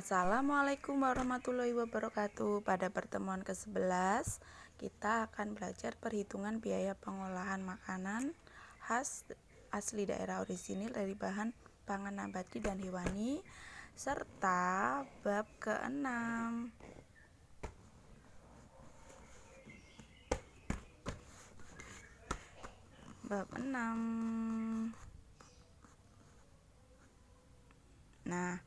Assalamualaikum warahmatullahi wabarakatuh. Pada pertemuan ke-11 kita akan belajar perhitungan biaya pengolahan makanan khas asli daerah orisinil dari bahan pangan nabati dan hewani serta bab ke-6. Bab 6. Nah,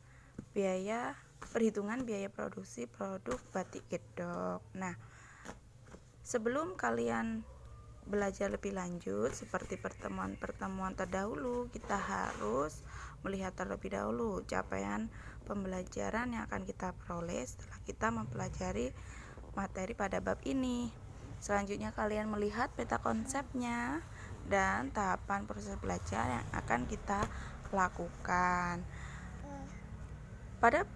perhitungan biaya produksi produk batik gedok. Nah, sebelum kalian belajar lebih lanjut seperti pertemuan-pertemuan terdahulu, kita harus melihat terlebih dahulu capaian pembelajaran yang akan kita peroleh setelah kita mempelajari materi pada bab ini. Selanjutnya kalian melihat peta konsepnya dan tahapan proses belajar yang akan kita lakukan. Pada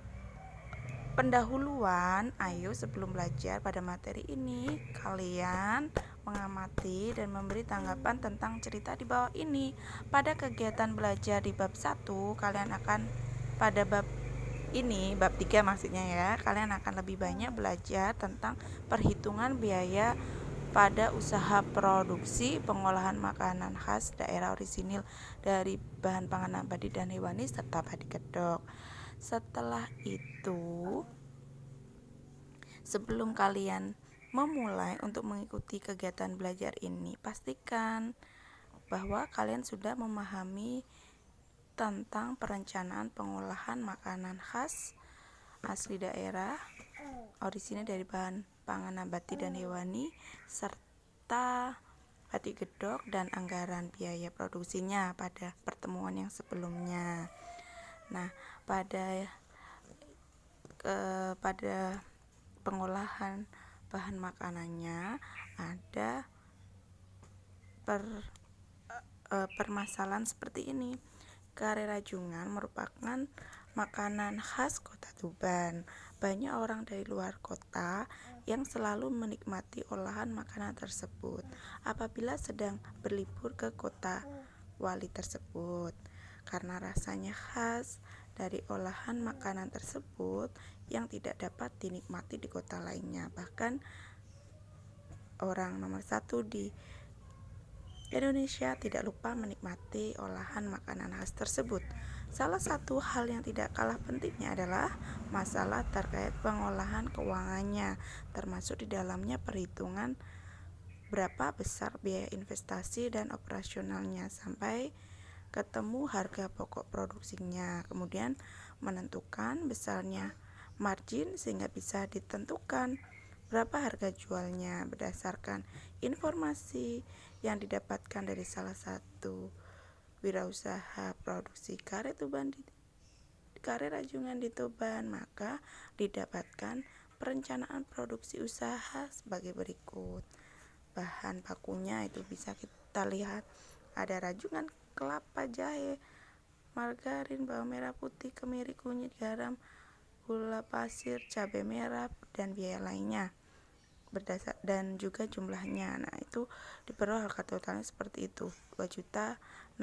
pendahuluan, ayo sebelum belajar pada materi ini, kalian mengamati dan memberi tanggapan tentang cerita di bawah ini. Pada kegiatan belajar di bab 1, kalian akan pada bab ini, bab 3 maksudnya ya, kalian akan lebih banyak belajar tentang perhitungan biaya pada usaha produksi pengolahan makanan khas daerah orisinil dari bahan pangan nabati dan hewani serta batik gedok. Setelah itu, sebelum kalian memulai untuk mengikuti kegiatan belajar ini, pastikan bahwa kalian sudah memahami tentang perencanaan pengolahan makanan khas asli daerah orisinil dari bahan pangan nabati dan hewani serta batik gedok dan anggaran biaya produksinya pada pertemuan yang sebelumnya. Nah, pada pengolahan bahan makanannya ada permasalahan seperti ini. Kare rajungan merupakan makanan khas kota Tuban. Banyak orang dari luar kota yang selalu menikmati olahan makanan tersebut apabila sedang berlibur ke kota wali tersebut. Karena rasanya khas dari olahan makanan tersebut yang tidak dapat dinikmati di kota lainnya. Bahkan orang nomor 1 di Indonesia tidak lupa menikmati olahan makanan khas tersebut. Salah satu hal yang tidak kalah pentingnya adalah masalah terkait pengolahan keuangannya, termasuk di dalamnya perhitungan berapa besar biaya investasi dan operasionalnya sampai ketemu harga pokok produksinya, kemudian menentukan besarnya margin sehingga bisa ditentukan berapa harga jualnya berdasarkan informasi yang didapatkan dari salah satu wirausaha produksi kare rajungan di Tuban. Maka didapatkan perencanaan produksi usaha sebagai berikut. Bahan bakunya itu bisa kita lihat ada rajungan kelapa, jahe, margarin, bawang merah putih, kemiri, kunyit, garam, gula pasir, cabai merah, dan biaya lainnya dan juga jumlahnya. Nah, itu diperoleh harga totalnya seperti itu, 2.602.000.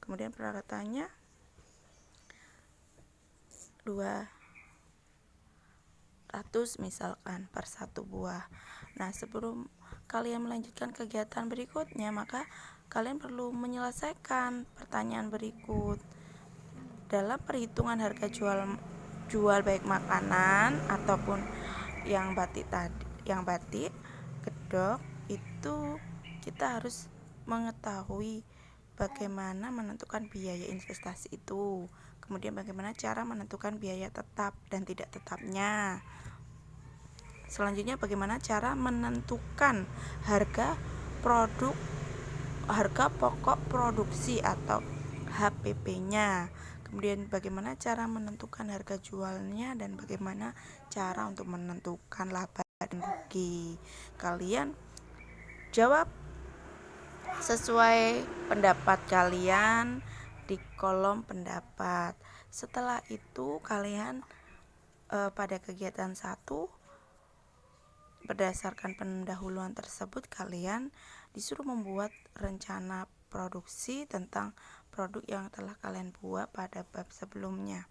Kemudian peralatannya 200 misalkan per satu buah. Nah, sebelum kalian melanjutkan kegiatan berikutnya, maka kalian perlu menyelesaikan pertanyaan berikut. Dalam perhitungan harga jual baik makanan ataupun yang batik gedok itu kita harus mengetahui bagaimana menentukan biaya investasi itu, kemudian bagaimana cara menentukan biaya tetap dan tidak tetapnya. Selanjutnya bagaimana cara menentukan harga pokok produksi atau HPP-nya. Kemudian bagaimana cara menentukan harga jualnya dan bagaimana cara untuk menentukan laba dan rugi. Kalian jawab sesuai pendapat kalian di kolom pendapat. Setelah itu kalian pada kegiatan 1 berdasarkan pendahuluan tersebut kalian disuruh membuat rencana produksi tentang produk yang telah kalian buat pada bab sebelumnya.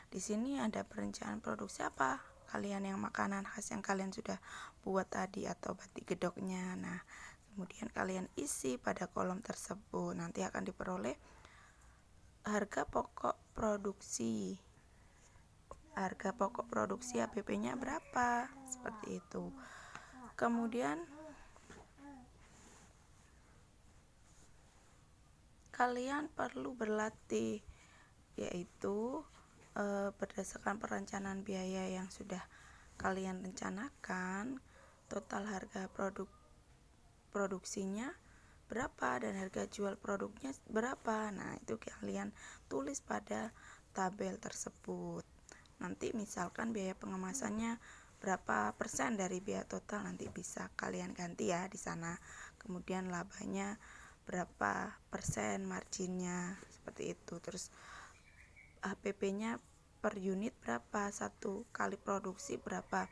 Di sini ada perencanaan produksi apa? Kalian yang makanan khas yang kalian sudah buat tadi atau batik gedoknya. Nah, kemudian kalian isi pada kolom tersebut. Nanti akan diperoleh harga pokok produksi. Harga pokok produksi HPP-nya berapa? Seperti itu. Kemudian kalian perlu berlatih, yaitu berdasarkan perencanaan biaya yang sudah kalian rencanakan, total harga produksinya berapa dan harga jual produknya berapa. Nah, itu kalian tulis pada tabel tersebut. Nanti misalkan biaya pengemasannya berapa persen dari biaya total, nanti bisa kalian ganti ya di sana. Kemudian labanya berapa persen, marginnya seperti itu. Terus HPP-nya per unit berapa, satu kali produksi berapa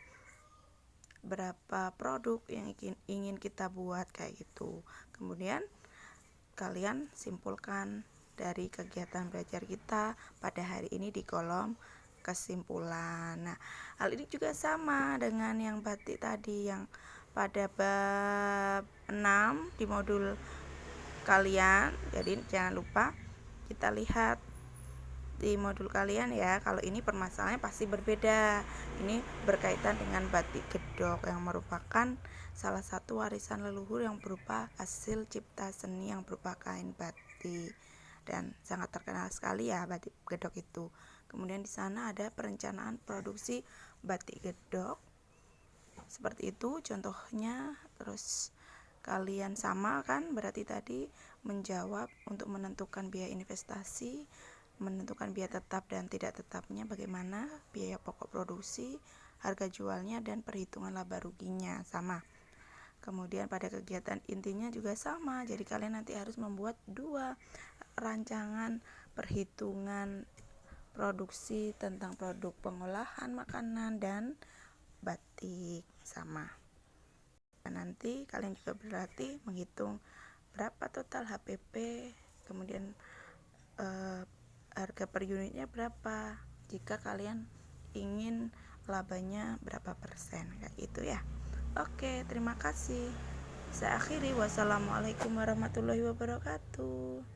produk yang ingin kita buat, kayak gitu. Kemudian kalian simpulkan dari kegiatan belajar kita pada hari ini di kolom kesimpulan. Nah, hal ini juga sama dengan yang batik tadi, yang pada bab 6 di modul kalian. Jadi jangan lupa kita lihat di modul kalian ya. Kalau ini permasalahannya pasti berbeda. Ini berkaitan dengan batik gedok yang merupakan salah satu warisan leluhur yang berupa hasil cipta seni yang berupa kain batik, dan sangat terkenal sekali ya batik gedok itu. Kemudian di sana ada perencanaan produksi batik gedok. Seperti itu contohnya. Terus kalian sama kan, berarti tadi menjawab untuk menentukan biaya investasi, menentukan biaya tetap dan tidak tetapnya bagaimana, biaya pokok produksi, harga jualnya, dan perhitungan laba ruginya sama. Kemudian pada kegiatan intinya juga sama. Jadi kalian nanti harus membuat 2 rancangan perhitungan produksi tentang produk pengolahan makanan dan batik sama. Dan nanti kalian juga berlatih menghitung berapa total HPP, kemudian harga per unitnya berapa, jika kalian ingin labanya berapa persen, kayak gitu ya. Oke, terima kasih. Saya akhiri. Wassalamualaikum warahmatullahi wabarakatuh.